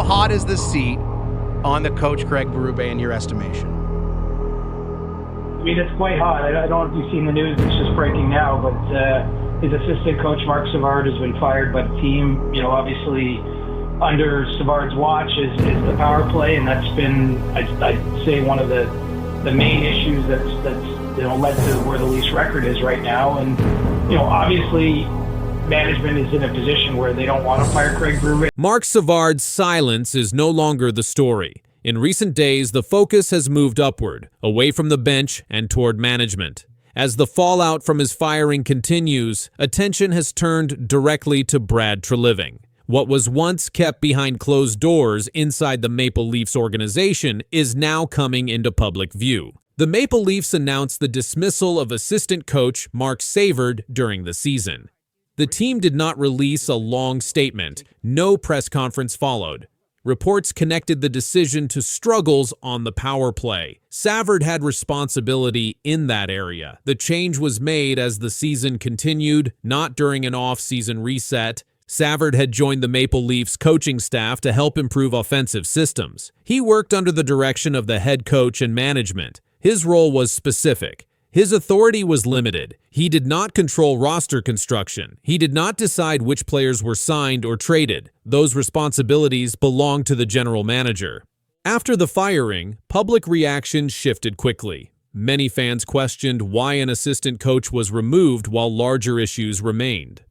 How hot is the seat on the coach, Craig Berube, in your estimation? I mean, it's quite hot. I don't know if you've seen the news. It's just breaking now, but his assistant coach, Marc Savard, has been fired by the team. You know, obviously, under Savard's watch is the power play, and that's been, I'd say, one of the main issues that's led to where the Leafs record is right now. And you know, obviously, management is in a position where they don't want to fire Craig Berube. Marc Savard's silence is no longer the story. In recent days, the focus has moved upward, away from the bench and toward management. As the fallout from his firing continues, attention has turned directly to Brad Treliving. What was once kept behind closed doors inside the Maple Leafs organization is now coming into public view. The Maple Leafs announced the dismissal of assistant coach Marc Savard during the season. The team did not release a long statement. No press conference followed. Reports connected the decision to struggles on the power play. Savard had responsibility in that area. The change was made as the season continued, not during an off-season reset. Savard had joined the Maple Leafs coaching staff to help improve offensive systems. He worked under the direction of the head coach and management. His role was specific. His authority was limited. He did not control roster construction. He did not decide which players were signed or traded. Those responsibilities belonged to the general manager. After the firing, public reaction shifted quickly. Many fans questioned why an assistant coach was removed while larger issues remained.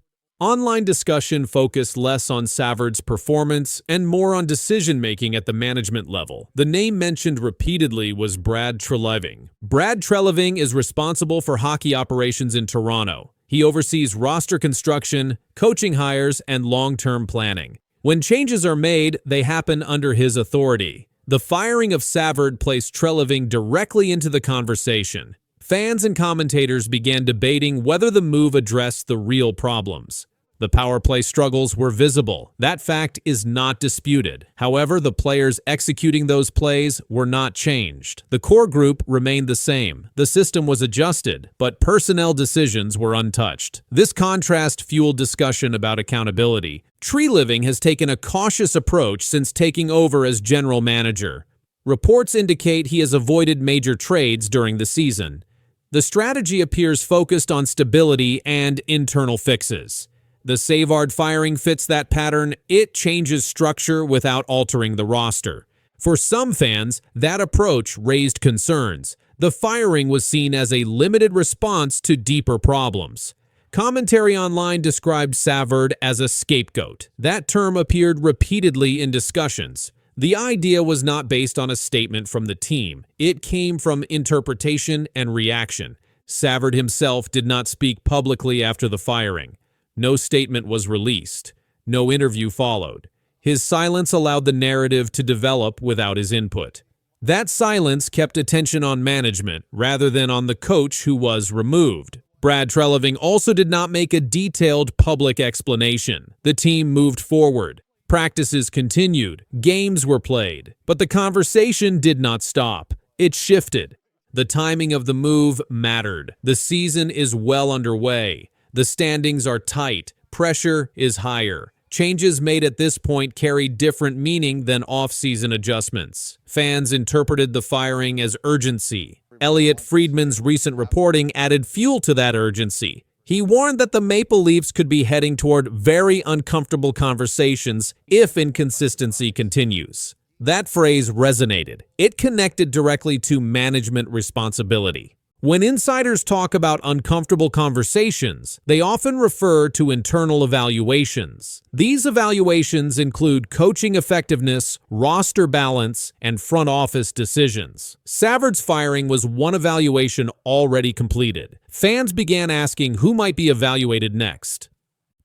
Online discussion focused less on Savard's performance and more on decision-making at the management level. The name mentioned repeatedly was Brad Treliving. Brad Treliving is responsible for hockey operations in Toronto. He oversees roster construction, coaching hires, and long-term planning. When changes are made, they happen under his authority. The firing of Savard placed Treliving directly into the conversation. Fans and commentators began debating whether the move addressed the real problems. The power play struggles were visible. That fact is not disputed. However, the players executing those plays were not changed. The core group remained the same. The system was adjusted, but personnel decisions were untouched. This contrast fueled discussion about accountability. Treliving has taken a cautious approach since taking over as general manager. Reports indicate he has avoided major trades during the season. The strategy appears focused on stability and internal fixes. The Savard firing fits that pattern. It changes structure without altering the roster. For some fans, that approach raised concerns. The firing was seen as a limited response to deeper problems. Commentary online described Savard as a scapegoat. That term appeared repeatedly in discussions. The idea was not based on a statement from the team. It came from interpretation and reaction. Savard himself did not speak publicly after the firing. No statement was released. No interview followed. His silence allowed the narrative to develop without his input. That silence kept attention on management rather than on the coach who was removed. Brad Treliving also did not make a detailed public explanation. The team moved forward. Practices continued. Games were played. But the conversation did not stop. It shifted. The timing of the move mattered. The season is well underway. The standings are tight. Pressure is higher. Changes made at this point carry different meaning than off-season adjustments. Fans interpreted the firing as urgency. Elliot Friedman's recent reporting added fuel to that urgency. He warned that the Maple Leafs could be heading toward very uncomfortable conversations if inconsistency continues. That phrase resonated. It connected directly to management responsibility. When insiders talk about uncomfortable conversations, they often refer to internal evaluations. These evaluations include coaching effectiveness, roster balance, and front office decisions. Savard's firing was one evaluation already completed. Fans began asking who might be evaluated next.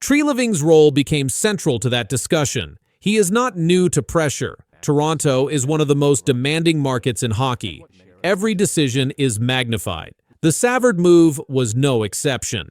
Treliving's role became central to that discussion. He is not new to pressure. Toronto is one of the most demanding markets in hockey. Every decision is magnified. The Savard move was no exception.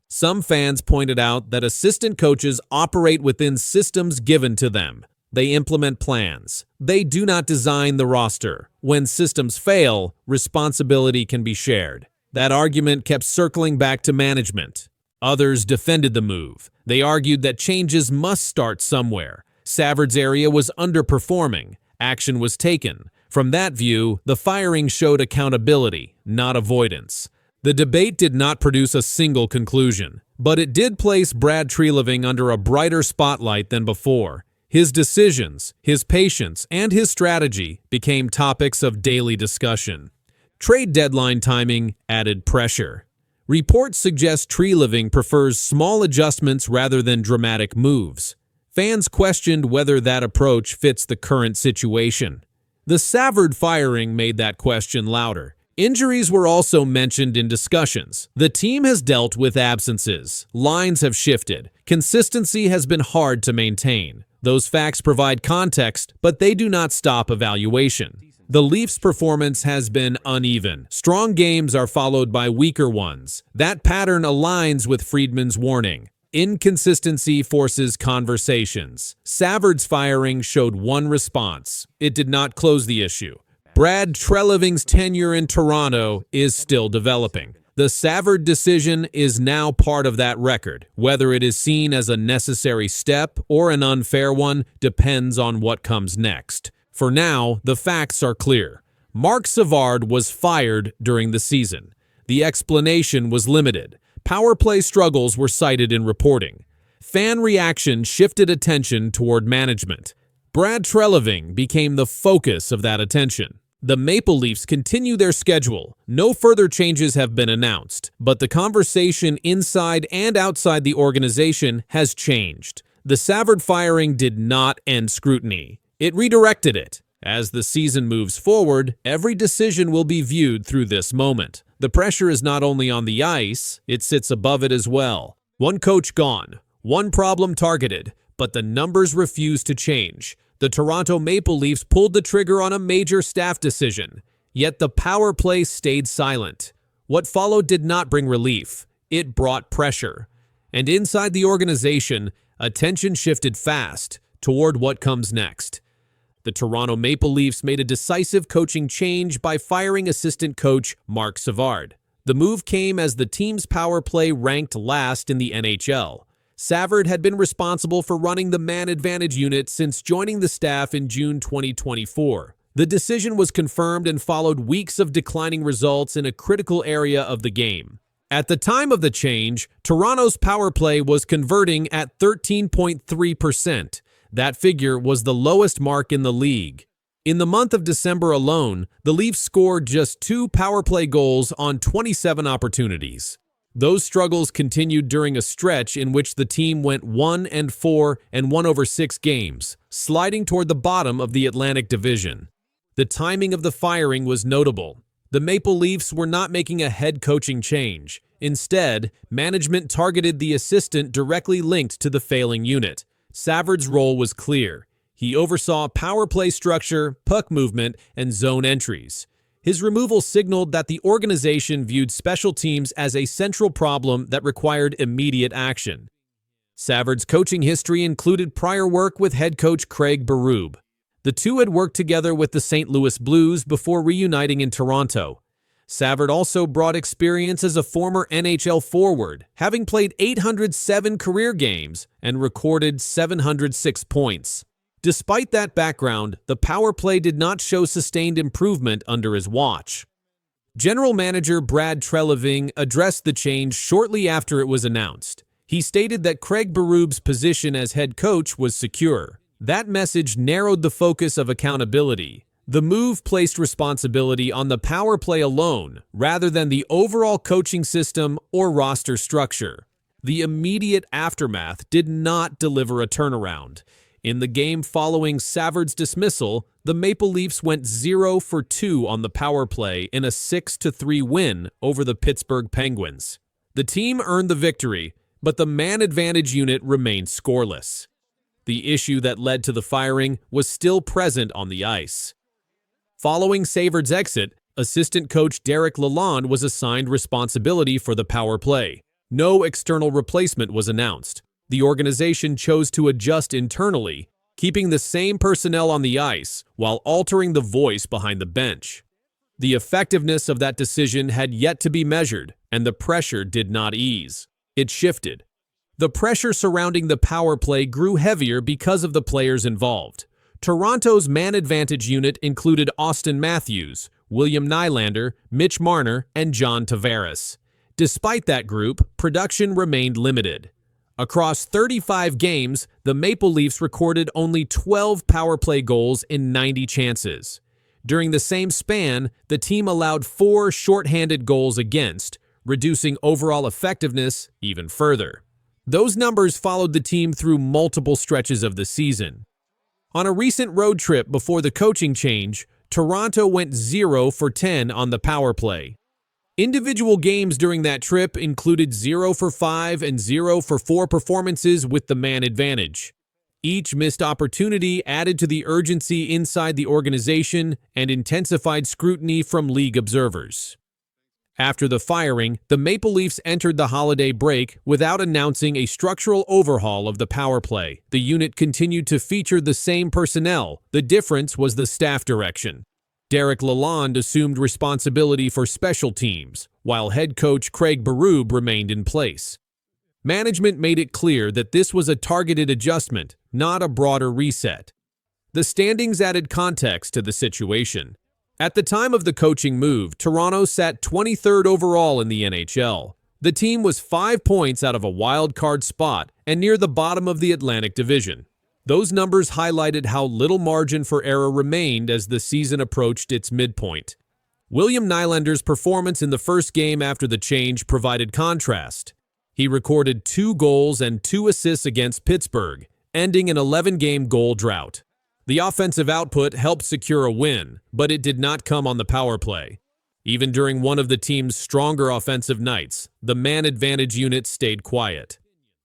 Some fans pointed out that assistant coaches operate within systems given to them. They implement plans. They do not design the roster. When systems fail, responsibility can be shared. That argument kept circling back to management. Others defended the move. They argued that changes must start somewhere. Savard's area was underperforming. Action was taken. From that view, the firing showed accountability, not avoidance. The debate did not produce a single conclusion, but it did place Brad Treliving under a brighter spotlight than before. His decisions, his patience, and his strategy became topics of daily discussion. Trade deadline timing added pressure. Reports suggest Treliving prefers small adjustments rather than dramatic moves. Fans questioned whether that approach fits the current situation. The Savard firing made that question louder. Injuries were also mentioned in discussions. The team has dealt with absences. Lines have shifted. Consistency has been hard to maintain. Those facts provide context, but they do not stop evaluation. The Leafs' performance has been uneven. Strong games are followed by weaker ones. That pattern aligns with Friedman's warning. Inconsistency forces conversations. Savard's firing showed one response. It did not close the issue. Brad Treliving's tenure in Toronto is still developing. The Savard decision is now part of that record. Whether it is seen as a necessary step or an unfair one depends on what comes next. For now, the facts are clear. Marc Savard was fired during the season. The explanation was limited. Power play struggles were cited in reporting. Fan reaction shifted attention toward management. Brad Treliving became the focus of that attention. The Maple Leafs continue their schedule. No further changes have been announced, but the conversation inside and outside the organization has changed. The Savard firing did not end scrutiny. It redirected it. As the season moves forward, every decision will be viewed through this moment. The pressure is not only on the ice, it sits above it as well. One coach gone, one problem targeted, but the numbers refuse to change. The Toronto Maple Leafs pulled the trigger on a major staff decision, yet the power play stayed silent. What followed did not bring relief. It brought pressure. And inside the organization, attention shifted fast toward what comes next. The Toronto Maple Leafs made a decisive coaching change by firing assistant coach Marc Savard. The move came as the team's power play ranked last in the NHL. Savard had been responsible for running the man advantage unit since joining the staff in June 2024. The decision was confirmed and followed weeks of declining results in a critical area of the game. At the time of the change, Toronto's power play was converting at 13.3%. That figure was the lowest mark in the league. In the month of December alone, the Leafs scored just 2 power play goals on 27 opportunities. Those struggles continued during a stretch in which the team went 1-4 and won over 6 games, sliding toward the bottom of the Atlantic Division. The timing of the firing was notable. The Maple Leafs were not making a head coaching change. Instead, management targeted the assistant directly linked to the failing unit. Savard's role was clear. He oversaw power play structure, puck movement, and zone entries. His removal signaled that the organization viewed special teams as a central problem that required immediate action. Savard's coaching history included prior work with head coach Craig Berube. The two had worked together with the St. Louis Blues before reuniting in Toronto. Savard also brought experience as a former NHL forward, having played 807 career games and recorded 706 points. Despite that background, the power play did not show sustained improvement under his watch. General manager Brad Treliving addressed the change shortly after it was announced. He stated that Craig Berube's position as head coach was secure. That message narrowed the focus of accountability. The move placed responsibility on the power play alone, rather than the overall coaching system or roster structure. The immediate aftermath did not deliver a turnaround. In the game following Savard's dismissal, the Maple Leafs went 0 for 2 on the power play in a 6-3 win over the Pittsburgh Penguins. The team earned the victory, but the man advantage unit remained scoreless. The issue that led to the firing was still present on the ice. Following Savard's exit, assistant coach Derek Lalonde was assigned responsibility for the power play. No external replacement was announced. The organization chose to adjust internally, keeping the same personnel on the ice while altering the voice behind the bench. The effectiveness of that decision had yet to be measured, and the pressure did not ease. It shifted. The pressure surrounding the power play grew heavier because of the players involved. Toronto's man advantage unit included Austin Matthews, William Nylander, Mitch Marner, and John Tavares. Despite that group, production remained limited. Across 35 games, the Maple Leafs recorded only 12 power play goals in 90 chances. During the same span, the team allowed 4 shorthanded goals against, reducing overall effectiveness even further. Those numbers followed the team through multiple stretches of the season. On a recent road trip before the coaching change, Toronto went 0 for 10 on the power play. Individual games during that trip included 0 for 5 and 0 for 4 performances with the man advantage. Each missed opportunity added to the urgency inside the organization and intensified scrutiny from league observers. After the firing, the Maple Leafs entered the holiday break without announcing a structural overhaul of the power play. The unit continued to feature the same personnel. The difference was the staff direction. Derek Lalonde assumed responsibility for special teams, while head coach Craig Berube remained in place. Management made it clear that this was a targeted adjustment, not a broader reset. The standings added context to the situation. At the time of the coaching move, Toronto sat 23rd overall in the NHL. The team was 5 points out of a wild card spot and near the bottom of the Atlantic Division. Those numbers highlighted how little margin for error remained as the season approached its midpoint. William Nylander's performance in the first game after the change provided contrast. He recorded 2 goals and 2 assists against Pittsburgh, ending an 11-game goal drought. The offensive output helped secure a win, but it did not come on the power play. Even during one of the team's stronger offensive nights, the man advantage unit stayed quiet.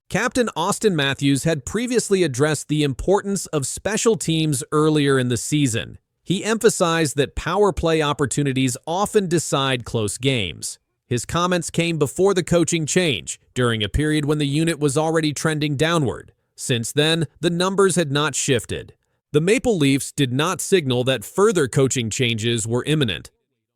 Captain Austin Matthews had previously addressed the importance of special teams earlier in the season. He emphasized that power play opportunities often decide close games. His comments came before the coaching change, during a period when the unit was already trending downward. Since then, the numbers had not shifted. The Maple Leafs did not signal that further coaching changes were imminent.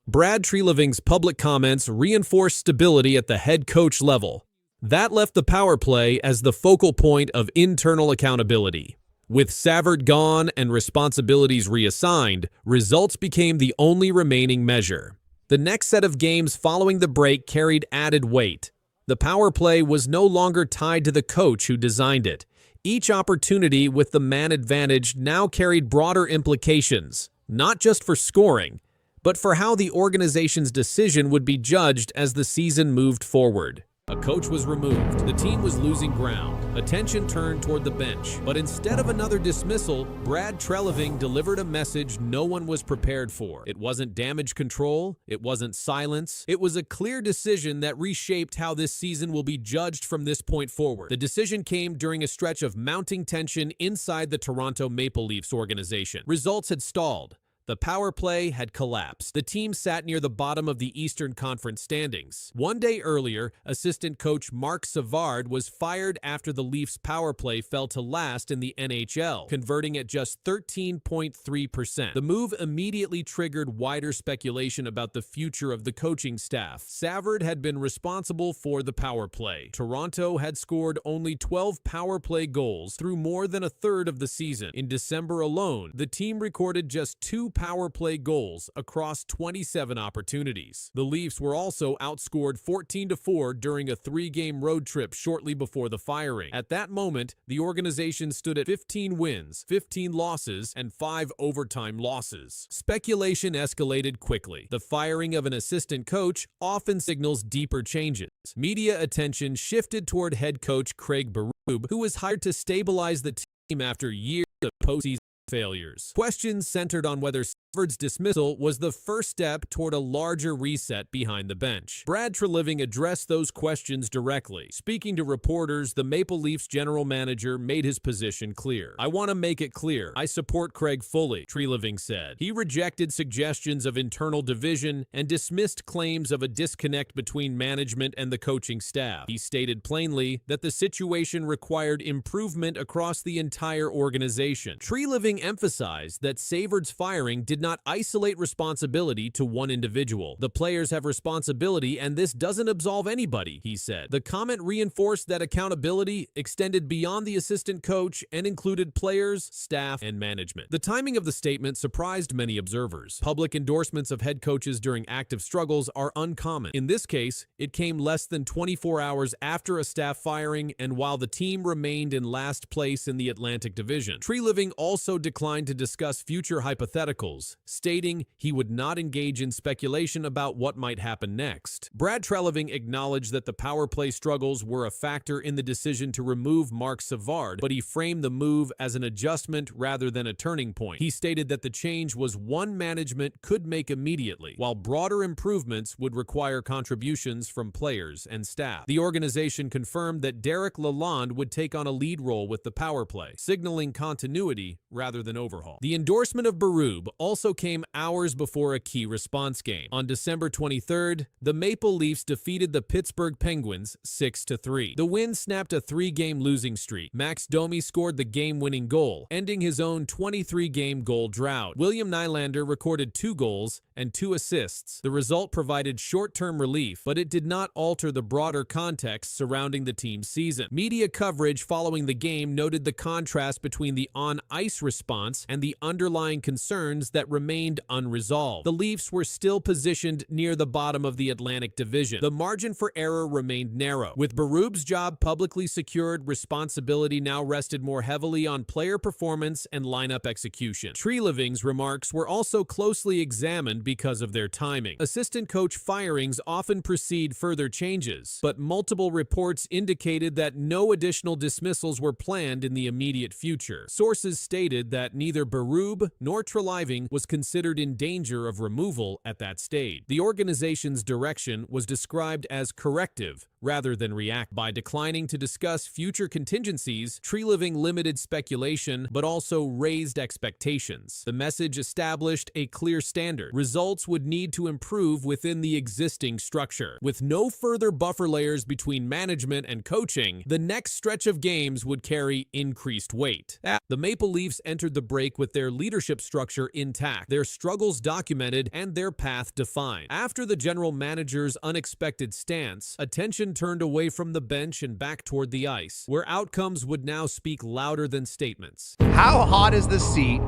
Brad Treliving's public comments reinforced stability at the head coach level. That left the power play as the focal point of internal accountability. With Savard gone and responsibilities reassigned, results became the only remaining measure. The next set of games following the break carried added weight. The power play was no longer tied to the coach who designed it. Each opportunity with the man advantage now carried broader implications, not just for scoring, but for how the organization's decision would be judged as the season moved forward. A coach was removed. The team was losing ground. Attention turned toward the bench. But instead of another dismissal, Brad Treliving delivered a message no one was prepared for. It wasn't damage control. It wasn't silence. It was a clear decision that reshaped how this season will be judged from this point forward. The decision came during a stretch of mounting tension inside the Toronto Maple Leafs organization. Results had stalled. The power play had collapsed. The team sat near the bottom of the Eastern Conference standings. One day earlier, assistant coach Marc Savard was fired after the Leafs' power play fell to last in the NHL, converting at just 13.3%. The move immediately triggered wider speculation about the future of the coaching staff. Savard had been responsible for the power play. Toronto had scored only 12 power play goals through more than a third of the season. In December alone, the team recorded just 2 power play goals across 27 opportunities. The Leafs were also outscored 14-4 during a 3-game road trip shortly before the firing. At that moment, the organization stood at 15 wins, 15 losses, and 5 overtime losses. Speculation escalated quickly. The firing of an assistant coach often signals deeper changes. Media attention shifted toward head coach Craig Berube, who was hired to stabilize the team after years of postseason failures. Questions centered on whether Savard's dismissal was the first step toward a larger reset behind the bench. Brad Treliving addressed those questions directly. Speaking to reporters, the Maple Leafs general manager made his position clear. "I want to make it clear. I support Craig fully," Treliving said. He rejected suggestions of internal division and dismissed claims of a disconnect between management and the coaching staff. He stated plainly that the situation required improvement across the entire organization. Treliving Treliving emphasized that Savard's firing did not isolate responsibility to one individual. "The players have responsibility, and this doesn't absolve anybody," he said. The comment reinforced that accountability extended beyond the assistant coach and included players, staff, and management. The timing of the statement surprised many observers. Public endorsements of head coaches during active struggles are uncommon. In this case, it came less than 24 hours after a staff firing and while the team remained in last place in the Atlantic Division. Treliving also declined to discuss future hypotheticals, stating he would not engage in speculation about what might happen next. Brad Treliving acknowledged that the power play struggles were a factor in the decision to remove Marc Savard, but he framed the move as an adjustment rather than a turning point. He stated that the change was one management could make immediately, while broader improvements would require contributions from players and staff. The organization confirmed that Derek Lalonde would take on a lead role with the power play, signaling continuity rather than overhaul. The endorsement of Berube also came hours before a key response game. On December 23rd, the Maple Leafs defeated the Pittsburgh Penguins 6-3. The win snapped a 3-game losing streak. Max Domi scored the game-winning goal, ending his own 23-game goal drought. William Nylander recorded 2 goals and 2 assists. The result provided short-term relief, but it did not alter the broader context surrounding the team's season. Media coverage following the game noted the contrast between the on-ice response and the underlying concerns that remained unresolved. The Leafs were still positioned near the bottom of the Atlantic Division. The margin for error remained narrow. With Berube's job publicly secured, responsibility now rested more heavily on player performance and lineup execution. Treliving's remarks were also closely examined because of their timing. Assistant coach firings often precede further changes, but multiple reports indicated that no additional dismissals were planned in the immediate future. Sources stated that neither Berube nor Treliving was considered in danger of removal at that stage. The organization's direction was described as corrective rather than react. By declining to discuss future contingencies, Treliving limited speculation but also raised expectations. The message established a clear standard. Results would need to improve within the existing structure. With no further buffer layers between management and coaching, the next stretch of games would carry increased weight. The Maple Leafs entered the break with their leadership structure intact, their struggles documented, and their path defined. After the general manager's unexpected stance, attention turned away from the bench and back toward the ice, where outcomes would now speak louder than statements. How hot is the seat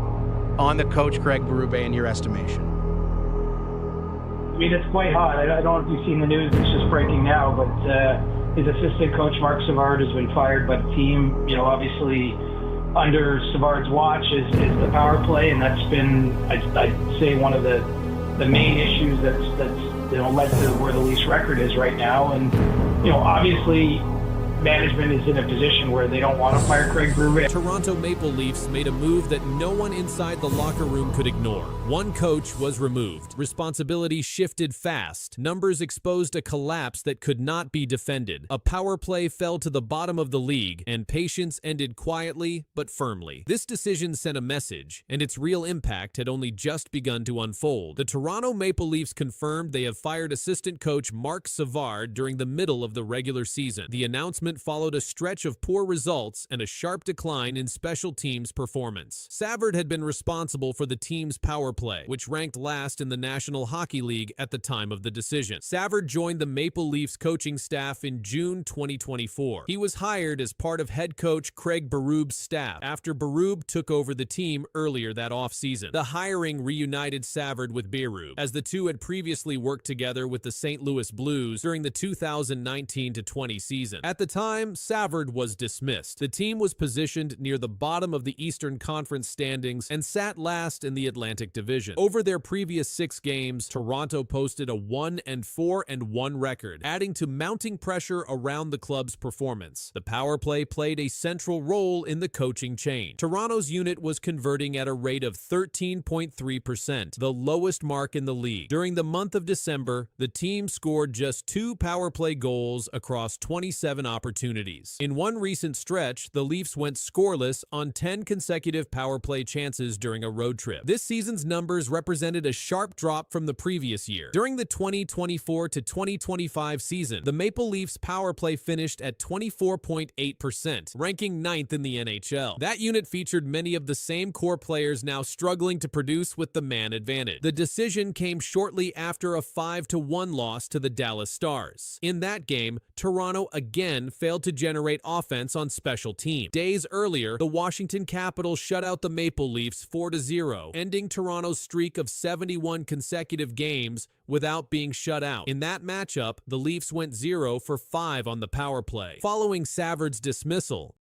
on the coach Craig Berube in your estimation? I mean, it's quite hot. I don't know if you've seen the news, it's just breaking now, but his assistant coach, Marc Savard, has been fired by the team. You know, obviously, under Savard's watch is the power play, and that's been, I'd say, one of the main issues that's led to where the Leafs record is right now. And, you know, obviously, management is in a position where they don't want to fire Craig Berube. Toronto Maple Leafs made a move that no one inside the locker room could ignore. One coach was removed. Responsibility shifted fast. Numbers exposed a collapse that could not be defended. A power play fell to the bottom of the league, and patience ended quietly but firmly. This decision sent a message, and its real impact had only just begun to unfold. The Toronto Maple Leafs confirmed they have fired assistant coach Marc Savard during the middle of the regular season. The announcement followed a stretch of poor results and a sharp decline in special teams performance. Savard had been responsible for the team's power play, which ranked last in the National Hockey League at the time of the decision. Savard joined the Maple Leafs coaching staff in June 2024. He was hired as part of head coach Craig Berube's staff after Berube took over the team earlier that offseason. The hiring reunited Savard with Berube, as the two had previously worked together with the St. Louis Blues during the 2019-20 season. At the time, Savard was dismissed. The team was positioned near the bottom of the Eastern Conference standings and sat last in the Atlantic Division. Over their previous 6 games, Toronto posted a 1-4-1 record, adding to mounting pressure around the club's performance. The power play played a central role in the coaching change. Toronto's unit was converting at a rate of 13.3%, the lowest mark in the league. During the month of December, the team scored just 2 power play goals across 27 opportunities. opportunities. In one recent stretch, the Leafs went scoreless on 10 consecutive power play chances during a road trip. This season's numbers represented a sharp drop from the previous year. During the 2024 to 2025 season, the Maple Leafs power play finished at 24.8%, ranking 9th in the NHL. That unit featured many of the same core players now struggling to produce with the man advantage. The decision came shortly after a 5-1 loss to the Dallas Stars. In that game, Toronto again failed to generate offense on special teams. Days earlier, the Washington Capitals shut out the Maple Leafs 4-0, ending Toronto's streak of 71 consecutive games without being shut out. In that matchup, the Leafs went 0 for 5 on the power play. Following Savard's dismissal,